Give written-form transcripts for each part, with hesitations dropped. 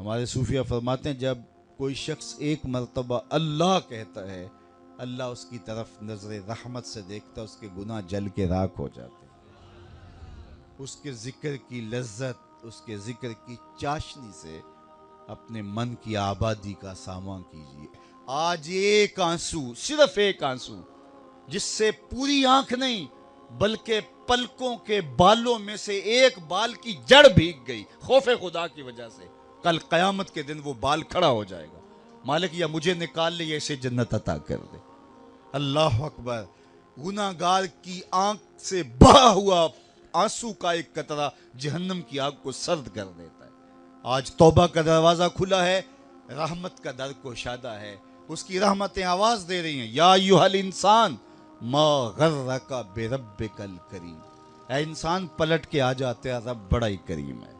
ہمارے صوفیہ فرماتے ہیں جب کوئی شخص ایک مرتبہ اللہ کہتا ہے، اللہ اس کی طرف نظر رحمت سے دیکھتا ہے، اس کے گناہ جل کے راکھ ہو جاتے ہیں۔ اس کے ذکر کی لذت، اس کے ذکر کی چاشنی سے اپنے من کی آبادی کا سامان کیجیے۔ آج ایک آنسو، صرف ایک آنسو، جس سے پوری آنکھ نہیں بلکہ پلکوں کے بالوں میں سے ایک بال کی جڑ بھیگ گئی خوف خدا کی وجہ سے، کل قیامت کے دن وہ بال کھڑا ہو جائے گا۔ مالک یا مجھے نکال لے یا اسے جنت عطا کر دے۔ اللہ اکبر۔ گناہ گار کی آنکھ سے بہا ہوا آنسو کا ایک قطرہ جہنم کی آگ کو سرد کر دیتا ہے۔ آج توبہ کا دروازہ کھلا ہے، رحمت کا در گشادہ ہے، اس کی رحمتیں آواز دے رہی ہیں، یا ایھا الانسان ما غرک بربک الکریم۔ اے انسان پلٹ کے آ جاتے ہیں، رب بڑا ہی کریم ہے۔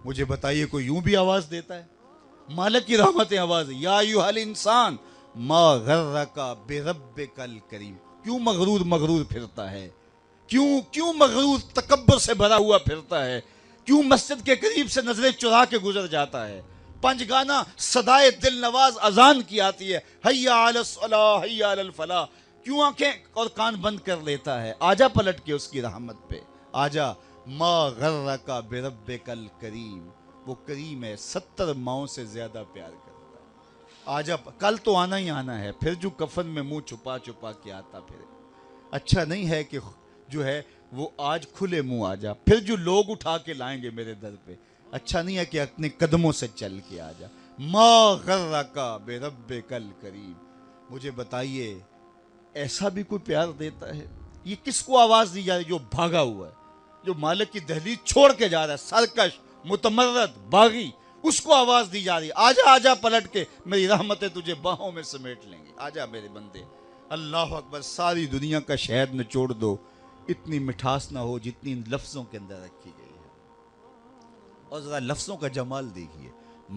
مجھے بتائیے کوئی یوں بھی آواز دیتا ہے؟ مالک کی رحمتیں آواز ہے، یا ایھا الانسان ما غرک بربک الکریم۔ کیوں مغرور پھرتا ہے؟ کیوں مغرور تکبر سے بھرا ہوا پھرتا ہے؟ کیوں مسجد کے قریب سے نظریں چرا کے گزر جاتا ہے؟ پنج گانا صدائے دل نواز اذان کی آتی ہے، حی علی الصلاۃ حی علی الفلاح، کیوں آنکھیں اور کان بند کر لیتا ہے؟ آجا پلٹ کے اس کی رحمت پہ، آجا۔ ما غرک بربک الکریم، وہ کریم ہے، 70 ماؤں سے زیادہ پیار کرتا ہے۔ آجا، کل تو آنا ہی آنا ہے، پھر جو کفن میں منہ چھپا چھپا کے آتا پھر اچھا نہیں ہے کہ جو ہے وہ آج کھلے منہ آ جا، پھر جو لوگ اٹھا کے لائیں گے میرے در پہ، اچھا نہیں ہے کہ اپنے قدموں سے چل کے آ جا۔ ما غرک بربک الکریم۔ مجھے بتائیے ایسا بھی کوئی پیار دیتا ہے؟ یہ کس کو آواز دی جا رہی؟ جو بھاگا ہوا ہے، جو مالک کی دہلیز چھوڑ کے جا رہا ہے، سرکش، متمرد، باغی، اس کو آواز دی جا رہی ہے، آجا آجا پلٹ کے، میری رحمتیں تجھے باہوں میں سمیٹ لیں گے، آجا میرے بندے۔ اللہ اکبر۔ ساری دنیا کا شہد نچوڑ دو، اتنی مٹھاس نہ ہو جتنی ان لفظوں کے اندر رکھی گئی ہے۔ اور ذرا لفظوں کا جمال دیکھیے،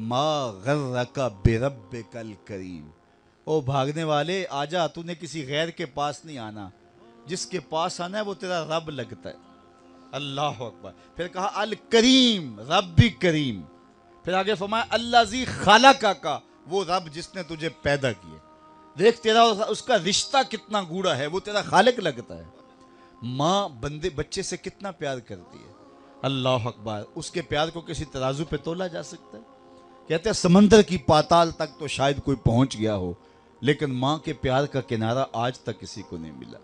ما غرک بربک الکریم۔ او بھاگنے والے، آجا، تو نے کسی غیر کے پاس نہیں آنا، جس کے پاس آنا ہے وہ تیرا رب لگتا ہے۔ اللہ اکبر۔ پھر کہا الکریم، رب بھی کریم۔ پھر آگے فرمایا الذی خلقک، وہ رب جس نے تجھے پیدا کیا۔ دیکھ تیرا اس کا رشتہ کتنا گوڑا ہے، وہ تیرا خالق لگتا ہے۔ ماں بچے سے کتنا پیار کرتی ہے، اللہ اکبر۔ اس کے پیار کو کسی ترازو پہ تولا جا سکتا ہے؟ کہتے ہیں سمندر کی پاتال تک تو شاید کوئی پہنچ گیا ہو، لیکن ماں کے پیار کا کنارہ آج تک کسی کو نہیں ملا۔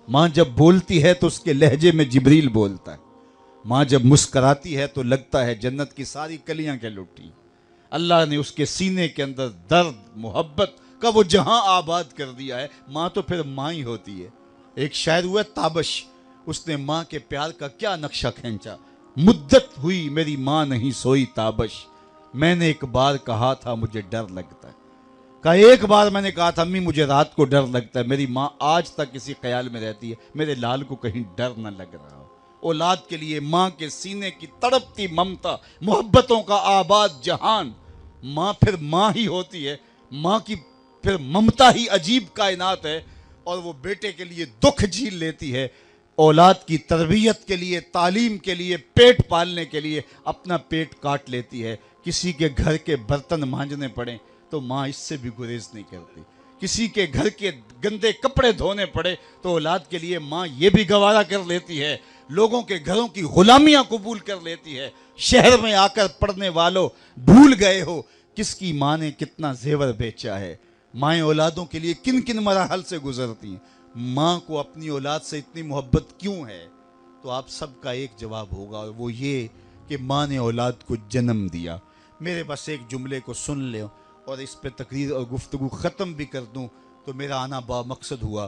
ماں جب بولتی ہے تو اس کے لہجے میں جبریل بولتا ہے، ماں جب مسکراتی ہے تو لگتا ہے جنت کی ساری کلیاں کے لٹی۔ اللہ نے اس کے سینے کے اندر درد محبت کا وہ جہاں آباد کر دیا ہے۔ ماں تو پھر ماں ہی ہوتی ہے۔ ایک شاعر ہوا تابش، اس نے ماں کے پیار کا کیا نقشہ کھینچا۔ مدت ہوئی میری ماں نہیں سوئی تابش، میں نے ایک بار کہا تھا مجھے ڈر لگتا ہے۔ کہا ایک بار میں نے کہا تھا امی مجھے رات کو ڈر لگتا ہے، میری ماں آج تک اسی خیال میں رہتی ہے میرے لال کو کہیں ڈر نہ لگ رہا ہو۔ اولاد کے لیے ماں کے سینے کی تڑپتی ممتا، محبتوں کا آباد جہان، ماں پھر ماں ہی ہوتی ہے۔ ماں کی پھر ممتا ہی عجیب کائنات ہے، اور وہ بیٹے کے لیے دکھ جھیل لیتی ہے، اولاد کی تربیت کے لیے، تعلیم کے لیے، پیٹ پالنے کے لیے اپنا پیٹ کاٹ لیتی ہے۔ کسی کے گھر کے برتن مانجنے پڑیں تو ماں اس سے بھی گریز نہیں کرتی، کسی کے گھر کے گندے کپڑے دھونے پڑے تو اولاد کے لیے ماں یہ بھی گوارا کر لیتی ہے، لوگوں کے گھروں کی غلامیاں قبول کر لیتی ہے۔ شہر میں آ کر پڑھنے والوں بھول گئے ہو کس کی ماں نے کتنا زیور بیچا ہے۔ مائیں اولادوں کے لیے کن کن مراحل سے گزرتی ہیں۔ ماں کو اپنی اولاد سے اتنی محبت کیوں ہے؟ تو آپ سب کا ایک جواب ہوگا، اور وہ یہ کہ ماں نے اولاد کو جنم دیا۔ میرے بس ایک جملے کو سن لیں اور اس پہ تقریر اور گفتگو ختم بھی کر دوں تو میرا آنا با مقصد ہوا۔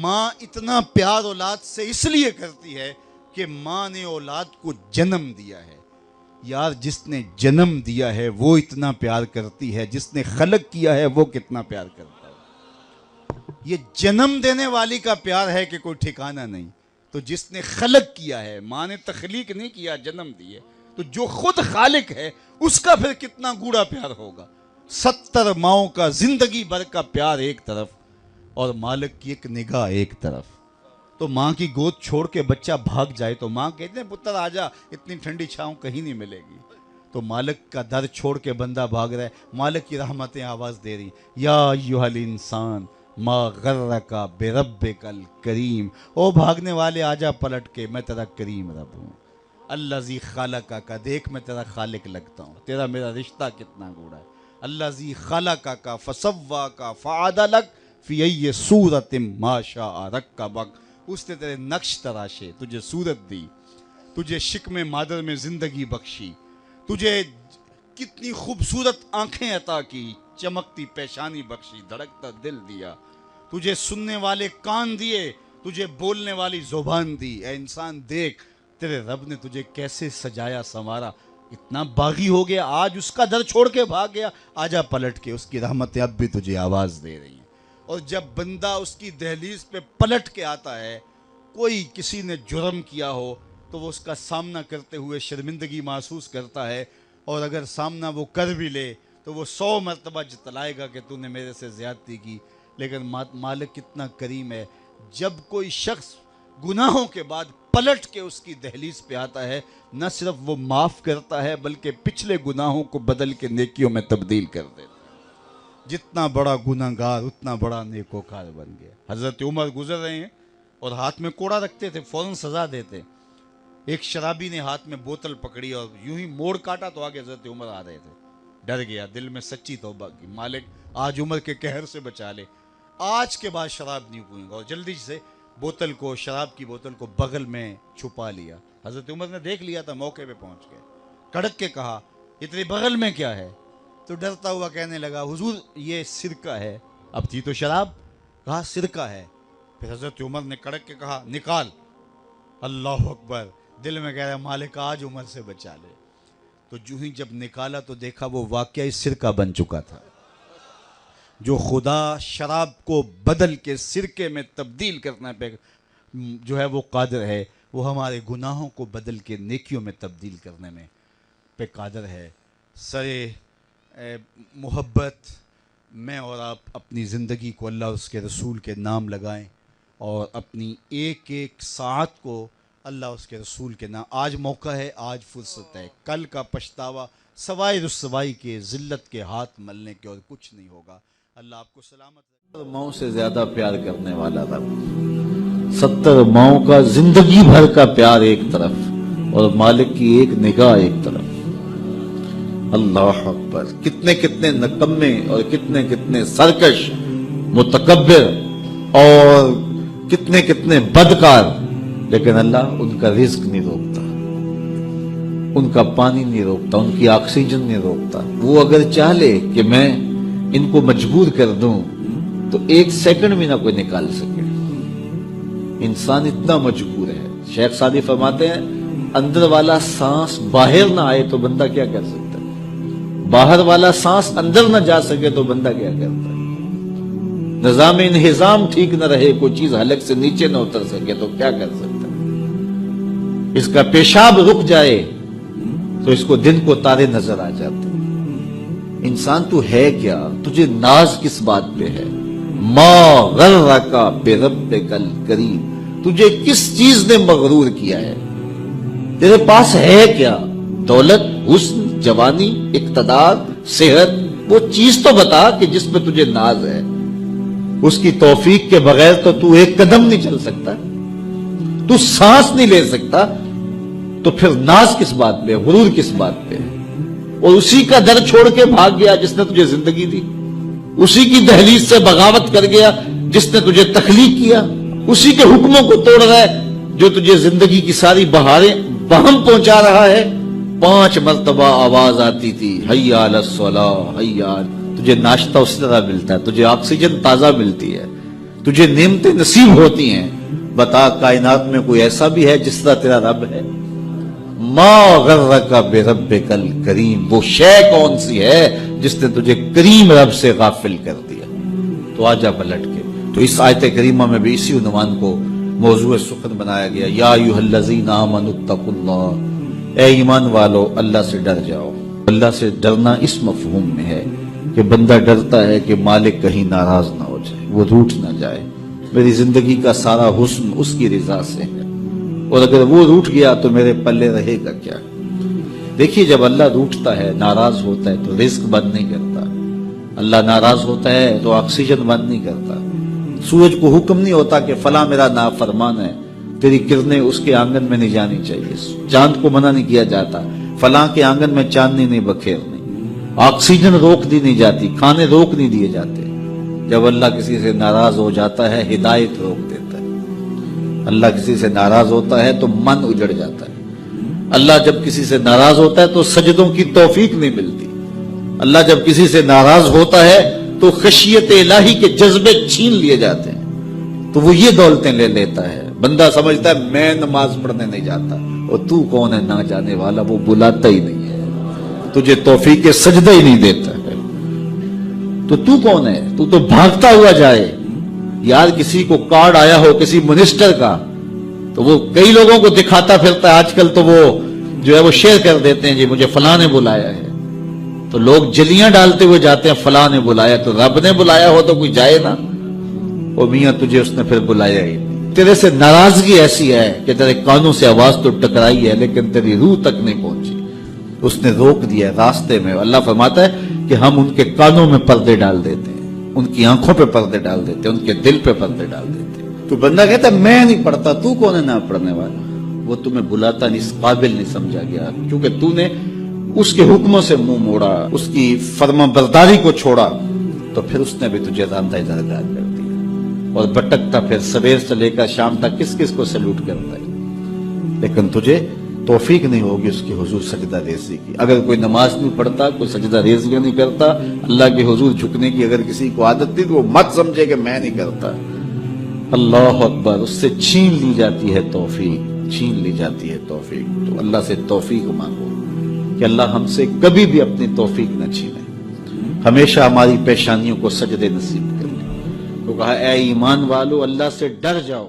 ماں اتنا پیار اولاد سے اس لیے کرتی ہے کہ ماں نے اولاد کو جنم دیا ہے۔ یار جس نے جنم دیا ہے وہ اتنا پیار کرتی ہے، جس نے خلق کیا ہے وہ کتنا پیار کرتا ہے۔ یہ جنم دینے والی کا پیار ہے کہ کوئی ٹھکانہ نہیں، تو جس نے خلق کیا ہے، ماں نے تخلیق نہیں کیا، جنم دیے، تو جو خود خالق ہے اس کا پھر کتنا گوڑا پیار ہوگا۔ 70 ماؤں کا زندگی بھر کا پیار ایک طرف اور مالک کی ایک نگاہ ایک طرف۔ تو ماں کی گود چھوڑ کے بچہ بھاگ جائے تو ماں کہتے ہیں پتر آجا، اتنی ٹھنڈی چھاؤں کہیں نہیں ملے گی۔ تو مالک کا در چھوڑ کے بندہ بھاگ رہا ہے، مالک کی رحمتیں آواز دے رہی، یا ایھا الانسان ما غرک بربک الکریم، او بھاگنے والے آجا پلٹ کے، میں تیرا کریم رب ہوں، الذی خلقک، دیکھ میں تیرا خالق لگتا ہوں، تیرا میرا رشتہ کتنا گوڑا ہے، الذی خلقک فسواک فعدلک فی ای صورت ما شاء رکبک، اس نے تیرے نقش تراشے، تجھے صورت دی، تجھے شکم مادر میں زندگی بخشی، تجھے کتنی خوبصورت آنکھیں عطا کی، چمکتی پیشانی بخشی، دھڑکتا دل دیا، تجھے سننے والے کان دیے، تجھے بولنے والی زبان دی، اے انسان دیکھ تیرے رب نے تجھے کیسے سجایا سنوارا، اتنا باغی ہو گیا، آج اس کا در چھوڑ کے بھاگ گیا، آجا پلٹ کے، اس کی رحمتیں اب بھی تجھے آواز دے رہی ہیں۔ اور جب بندہ اس کی دہلیز پہ پلٹ کے آتا ہے، کوئی کسی نے جرم کیا ہو تو وہ اس کا سامنا کرتے ہوئے شرمندگی محسوس کرتا ہے، اور اگر سامنا وہ کر بھی لے تو وہ 100 مرتبہ جتلائے گا کہ تو نے میرے سے زیادتی کی، لیکن مالک کتنا کریم ہے، جب کوئی شخص گناہوں کے بعد پلٹ کے اس کی دہلیز پہ آتا ہے، نہ صرف وہ معاف کرتا ہے بلکہ پچھلے گناہوں کو بدل کے نیکیوں میں تبدیل کر دیتا ہے۔ جتنا بڑا گناہگار اتنا بڑا نیکوکار بن گیا۔ حضرت عمر گزر رہے ہیں اور ہاتھ میں کوڑا رکھتے تھے، فوراً سزا دیتے، ایک شرابی نے ہاتھ میں بوتل پکڑی اور یوں ہی موڑ کاٹا تو آگے حضرت عمر آ رہے تھے، ڈر گیا، دل میں سچی توبہ کی، مالک آج عمر کے قہر سے بچا لے، آج کے بعد شراب نہیں پیوں گا، اور جلدی سے بوتل کو، شراب کی بوتل کو بغل میں چھپا لیا۔ حضرت عمر نے دیکھ لیا تھا، موقع پہ پہنچ گئے، کڑک کے کہا یہ تیرے بغل میں کیا ہے؟ تو ڈرتا ہوا کہنے لگا حضور یہ سرکہ ہے، اب تھی تو شراب، کہا سرکہ ہے، پھر حضرت عمر نے کڑک کے کہا نکال، اللہ اکبر، دل میں کہہ رہا مالک آج عمر سے بچا لے، تو جو ہی جب نکالا تو دیکھا وہ واقعی سرکہ بن چکا تھا۔ جو خدا شراب کو بدل کے سرکے میں تبدیل کرنے پہ جو ہے وہ قادر ہے، وہ ہمارے گناہوں کو بدل کے نیکیوں میں تبدیل کرنے میں پہ قادر ہے۔ سرے محبت میں اور آپ اپنی زندگی کو اللہ اور اس کے رسول کے نام لگائیں، اور اپنی ایک ایک ساعت کو اللہ اس کے رسول کے نام، آج موقع ہے، آج فرصت ہے، کل کا پچھتاوا سوائے رسوائی کے، ذلت کے ہاتھ ملنے کے اور کچھ نہیں ہوگا۔ اللہ آپ کو سلامت رکھے۔ ماؤں سے زیادہ پیار کرنے والا رب، 70 ماؤں کا زندگی بھر کا پیار ایک طرف اور مالک کی ایک نگاہ ایک طرف۔ اللہ اکبر، کتنے کتنے نکمے اور کتنے کتنے سرکش، متکبر اور کتنے کتنے بدکار، لیکن اللہ ان کا رزق نہیں روکتا، ان کا پانی نہیں روکتا، ان کی آکسیجن نہیں روکتا۔ وہ اگر چاہے کہ میں ان کو مجبور کر دوں تو 1 سیکنڈ بھی نہ کوئی نکال سکے۔ انسان اتنا مجبور ہے۔ شیخ سعدی فرماتے ہیں اندر والا سانس باہر نہ آئے تو بندہ کیا کر سکتا ہے، باہر والا سانس اندر نہ جا سکے تو بندہ کیا کرتا ہے، نظام انہضام ٹھیک نہ رہے، کوئی چیز حلق سے نیچے نہ اتر سکے تو کیا کر سکتا ہے، اس کا پیشاب رک جائے تو اس کو دن کو تارے نظر آ جاتے۔ انسان تو ہے کیا، تجھے ناز کس بات پہ ہے؟ ما غرک بربک الکریم، تجھے کس چیز نے مغرور کیا ہے؟ تیرے پاس ہے کیا؟ دولت، حسن، جوانی، اقتدار، صحت، وہ چیز تو بتا کہ جس پہ تجھے ناز ہے۔ اس کی توفیق کے بغیر تو ایک قدم نہیں چل سکتا، تو سانس نہیں لے سکتا، تو پھر ناز کس بات پہ، غرور کس بات پہ؟ اور اسی کا در چھوڑ کے بھاگ گیا جس نے تجھے زندگی دی، اسی کی دہلیز سے بغاوت کر گیا جس نے تجھے تخلیق کیا، اسی کے حکموں کو توڑ رہا ہے جو تجھے زندگی کی ساری بہاریں بہم پہنچا رہا ہے۔ 5 مرتبہ آواز آتی تھی حی علی الصلاۃ، حی علی، تجھے ناشتہ اس طرح ملتا ہے، تجھے آکسیجن تازہ ملتی ہے، تجھے نعمتیں نصیب ہوتی ہیں۔ بتا کائنات میں کوئی ایسا بھی ہے جس طرح تیرا رب ہے؟ ما غرک بربک الکریم، وہ شے کون سی ہے جس نے تجھے کریم رب سے غافل کر دیا؟ تو آجا پلٹ کے۔ تو اس آیت کریمہ میں بھی اسی عنوان کو موضوع سخن بنایا گیا، یا ایھا الذین آمنوا اتقوا اللہ، اے ایمان والو اللہ سے ڈر جاؤ۔ اللہ سے ڈرنا اس مفہوم میں ہے کہ بندہ ڈرتا ہے کہ مالک کہیں ناراض نہ ہو جائے، وہ روٹھ نہ جائے، میری زندگی کا سارا حسن اس کی رضا سے ہے، اور اگر وہ روٹھ گیا تو میرے پلے رہے گا کیا؟ دیکھیے جب اللہ روٹھتا ہے، ناراض ہوتا ہے تو رزق بند نہیں کرتا، اللہ ناراض ہوتا ہے تو آکسیجن بند نہیں کرتا، سورج کو حکم نہیں ہوتا کہ فلاں میرا نافرمان ہے، تیری کرنیں اس کے آنگن میں نہیں جانی چاہیے، چاند کو منع نہیں کیا جاتا فلاں کے آنگن میں چاندنی نہیں بکھیرنی، آکسیجن روک دی نہیں جاتی، کھانے روک نہیں دیے جاتے۔ جب اللہ کسی سے ناراض ہو جاتا ہے ہدایت روک دیتا ہے، اللہ کسی سے ناراض ہوتا ہے تو من اجڑ جاتا ہے، اللہ جب کسی سے ناراض ہوتا ہے تو سجدوں کی توفیق نہیں ملتی، اللہ جب کسی سے ناراض ہوتا ہے تو خشیت الہی کے جذبے چھین لیے جاتے ہیں، تو وہ یہ دولتیں لے لیتا ہے۔ بندہ سمجھتا ہے میں نماز پڑھنے نہیں جاتا، اور تو کون ہے نہ جانے والا، وہ بلاتا ہی نہیں ہے، تجھے توفیق سجدہ ہی نہیں دیتا ہے، تو کون ہے؟ تو بھاگتا ہوا جائے۔ یار کسی کو کارڈ آیا ہو کسی منسٹر کا تو وہ کئی لوگوں کو دکھاتا پھرتا ہے، آج کل تو وہ جو ہے وہ شیئر کر دیتے ہیں، جی مجھے فلاں نے بلایا ہے، تو لوگ جلیاں ڈالتے ہوئے جاتے ہیں فلاں نے بلایا، تو رب نے بلایا ہو تو کوئی جائے نا، او میاں تجھے اس نے پھر بلایا ہی نہیں، تیرے سے ناراضگی ایسی ہے کہ تیرے کانوں سے آواز تو ٹکرائی ہے لیکن تیری روح تک نہیں پہنچی، اس نے روک دیا راستے میں۔ اللہ فرماتا ہے کہ ہم ان کے کانوں میں پردے ڈال دیتے ہیں، ان کی آنکھوں پہ پردے ڈال دیتے ہیں، ان کے دل پہ پردے ڈال دیتے ہیں۔ تو بندہ کہتا ہے میں نہیں پڑھتا، تو کون ہے نہ پڑھنے والا؟ وہ تمہیں بلاتا نہیں، اس قابل نہیں سمجھا گیا، کیونکہ تو نے اس کے حکموں سے منہ موڑا، اس کی فرما برداری کو چھوڑا، تو پھر اس نے بھی تجھے راندہ درگاہ کر دیا، اور بھٹکتا پھر سویر سے لے کر شام تک کس کس کو سلوٹ کرتا ہے، لیکن تجھے توفیق نہیں ہوگی اس کے حضور سجدہ ریزی کی۔ اگر کوئی نماز نہیں پڑھتا، کوئی سجدہ ریزی نہیں کرتا، اللہ کے حضور جھکنے کی اگر کسی کو عادت تھی تو وہ مت سمجھے کہ میں نہیں کرتا۔ اللہ اکبر، اس سے چھین لی جاتی ہے توفیق، چھین لی جاتی ہے توفیق۔ تو اللہ سے توفیق مانگو کہ اللہ ہم سے کبھی بھی اپنی توفیق نہ چھینے، ہمیشہ ہماری پیشانیوں کو سجدے نصیب کر لیں۔ تو کہا اے ایمان والو اللہ سے ڈر جاؤ۔